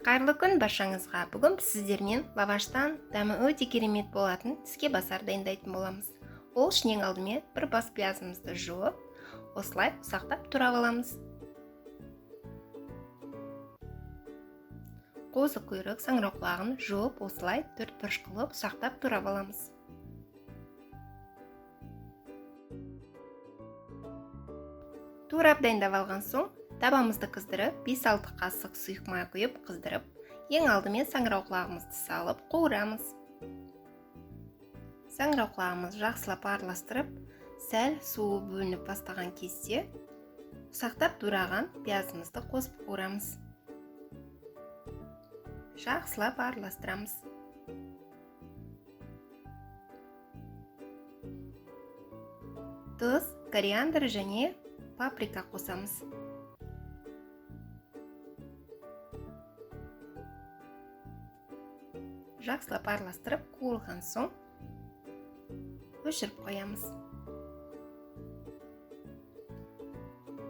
Қайырлы күн баршаңызға. Бүгін біз сіздермен лаваштан дәмі өте керемет болатын тіске басар дайындайтын боламыз. Ол үшін ең алдымен бір бас пиязымызды жуып, осылай ұсақтап турап аламыз. Қозы құйрық, саңырауқұлағын жуып, осылай төрт бұрыш қылып ұсақтап турап аламыз. Турап дайындап алған соң, табамызды қыздырып, 5-6 қасық сұйық май құйып қыздырып, ең алдымен саңырауқұлағымызды салып қуырамыз. Саңырауқұлағымызды жақсылап араластырып, сәл суы бөлініп бастаған кезде ұсақтап тураған пиязымызды қосып қуырамыз. Жақсылап араластырамыз. Тұз, кориандр және паприка қосамыз. Жақсылап араластырып қуырылған соң өшіріп қоямыз.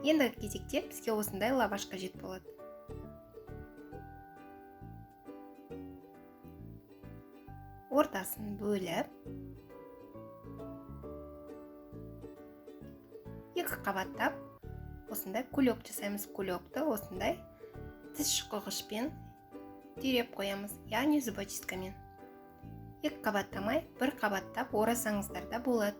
Ендігі кезекте бізге осындай лаваш қажет болады. Ортасын бөліп, екі қабаттап осындай кульок жасаймыз. Кульокты осындай тіс шұқығышпен түйреп қоямыз, яғни зубочисткамен. Екі қабаттамай, бір қабаттап орасаңыздар да болады.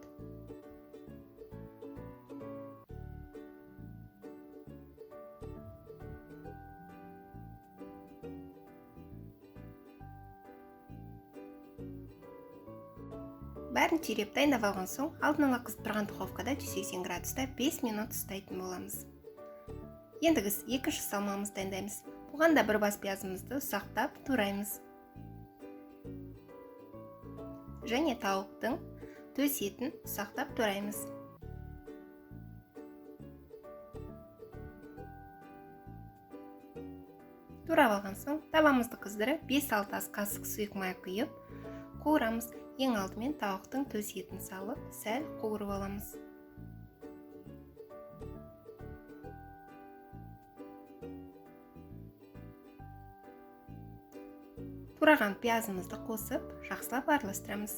Бәрін түйреп дайындап алған соң, алдын ала қысып тұрған духовкада 180 градуста 5 минут ұстайтын боламыз. Ендігі екінші салмамызды дайындаймыз. Бұған да бір бас пиязымызды ұсақтап тураймыз. Және тауықтың төс етін ұсақтап тураймыз. Турап алған соң, табамызды қыздырып, 5-6 ас қасық сұйық май құйып қуырамыз. Ең алдымен тауықтың төс етін салып, сәл қуырып аламыз. Тураған пиязымызды қосып, жақсылап араластырамыз.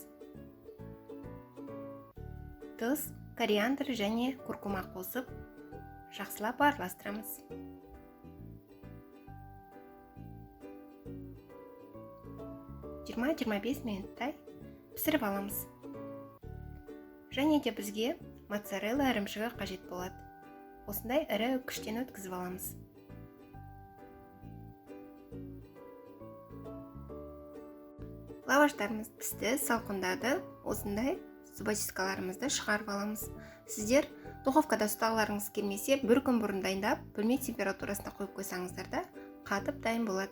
Тұз, кориандр және куркума қосып, жақсылап араластырамыз. (20-25 минуттай пісіріп аламыз. Және де бізге моцарелла ірімшігі қажет болады. Осындай ірі үккіштен өткізіп аламыз. Лаваштарымыз пісті, салқындады. Осындай зубочисткаларымызды шығарып аламыз. Сіздер духовкада ұстағыларыңыз келмесе, бір күн бұрын дайындап, бөлме температурасына қойып қойсаңыздар да қатып дайын болады.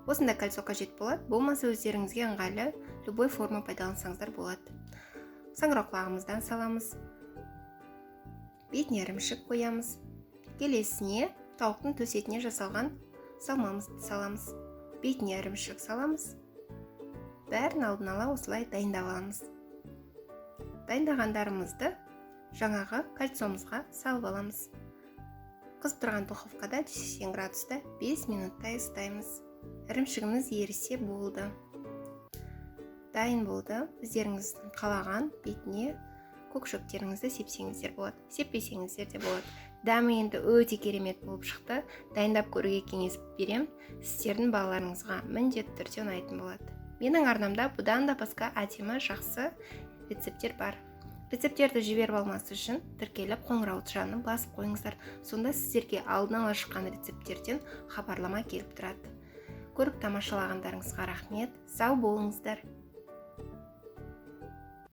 Осындай кольцо қажет болады, болмаса өздеріңізге ыңғайлы любой форма пайдалансаңыздар болады. Саңырауқұлағымыздан саламыз. Бетіне ірімшік қоямыз. Келесіне тауықтың төс етіне жасалған салмамызды саламыз. Бетіне ірімшік саламыз. Бәрін алдын ала осылай дайындап аламыз. Дайындағандарымызды жаңағы кольцомызға салып аламыз. Қызып тұрған духовкада 180 градуста 5 минуттай ұстаймыз. Ірімшігіміз ерісе болды. Дайын болды. Өздеріңіздің қалаған бетіне көкшөктеріңізді сепсеңіздер болады. Сеппесеңіздер де болады. Дәмі енді өте керемет болып шықты. Дайындап көруге кеңес берем. Сіздердің балаларыңызға міндетті түрде ұнайтын болады. Менің арнамда бұдан да басқа әдемі жақсы рецепттер бар. Рецептерді жіберіп алмас үшін тіркеліп қоңырау тушағын басып қойыңыздар. Сонда сіздерге алдын ала шыққан рецепттерден хабарлама келіп тұрады. Көріп тамашалағандарыңызға рахмет. Сау болыңыздар.